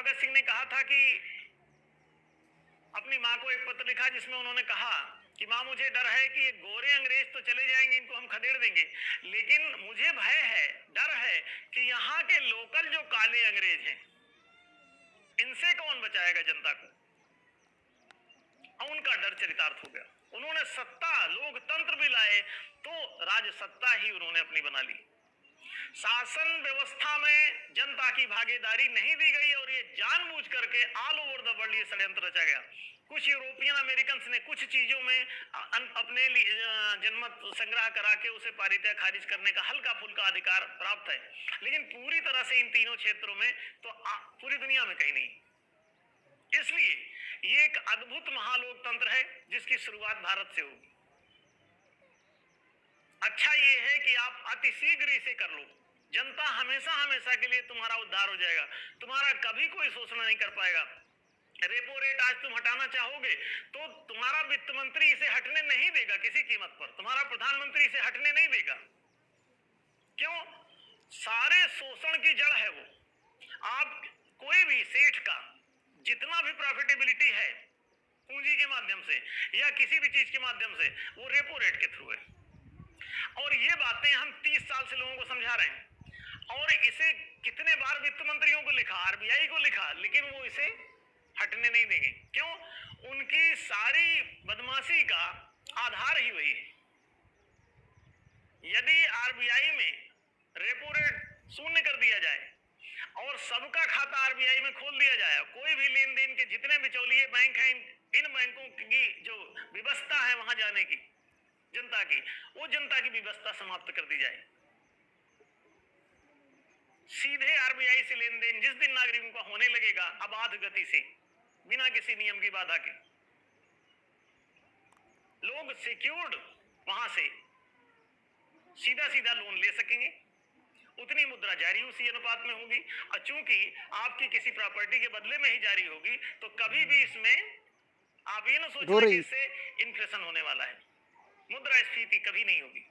भगत सिंह ने कहा था कि अपनी माँ को एक पत्र लिखा जिसमें उन्होंने कहा कि माँ मुझे डर है कि ये गोरे अंग्रेज तो चले जाएंगे, इनको हम खदेड़ देंगे, लेकिन मुझे भय है, डर है कि यहाँ के लोकल जो काले अंग्रेज हैं इनसे कौन बचाएगा जनता को। उनका डर चरितार्थ हो गया। उन्होंने सत्ता लोकतंत्र भी लाए तो राज सत्ता ही उन्होंने अपनी बना ली। शासन व्यवस्था में जनता की भागीदारी नहीं दी गई और ये जानबूझ करके ऑल ओवर द वर्ल्ड ये षड्यंत्र रचा गया। कुछ यूरोपियन अमेरिकन ने कुछ चीजों में अपने जनमत संग्रह करा के उसे पारित या खारिज करने का हल्का फुल्का अधिकार प्राप्त है, लेकिन पूरी तरह से इन तीनों क्षेत्रों में तो पूरी दुनिया में कहीं नहीं। इसलिए ये एक अद्भुत महालोकतंत्र है जिसकी शुरुआत भारत से होगी। अच्छा ये है कि आप अतिशीघ्र इसे कर लो, जनता हमेशा हमेशा के लिए तुम्हारा उद्धार हो जाएगा, तुम्हारा कभी कोई शोषण नहीं कर पाएगा। रेपो रेट आज तुम हटाना चाहोगे तो तुम्हारा वित्त मंत्री इसे हटने नहीं देगा किसी कीमत पर, तुम्हारा प्रधानमंत्री इसे हटने नहीं देगा। क्यों? सारे शोषण की जड़ है वो। आप कोई भी सेठ का जितना भी प्रॉफिटेबिलिटी है पूंजी के माध्यम से या किसी भी चीज के माध्यम से, वो रेपो रेट के थ्रू है। और ये बातें हम 30 साल से लोगों को समझा रहे हैं और इसे कितने बार वित्त मंत्रियों को लिखा, आरबीआई को लिखा, लेकिन वो इसे हटने नहीं देंगे। क्यों? उनकी सारी बदमाशी का आधार ही वही है। यदि आरबीआई में रेपो रेट शून्य कर दिया जाए और सबका खाता आरबीआई में खोल दिया जाए, कोई भी लेन देन के जितने बिचौलिए बैंक हैं इन बैंकों की जो व्यवस्था है वहां जाने की जनता की, वो जनता की व्यवस्था समाप्त कर दी जाए। सीधे आरबीआई से लेन देन जिस दिन नागरिकों का होने लगेगा अबाध गति से, बिना किसी नियम की बाधा के, लोग सिक्योर्ड वहां से सीधा सीधा लोन ले सकेंगे। उतनी मुद्रा जारी उसी अनुपात में होगी और चूंकि आपकी किसी प्रॉपर्टी के बदले में ही जारी होगी तो कभी भी इसमें आप ये ना सोचें कि इससे इन्फ्लेशन होने वाला है, मुद्रास्फीति कभी नहीं होगी।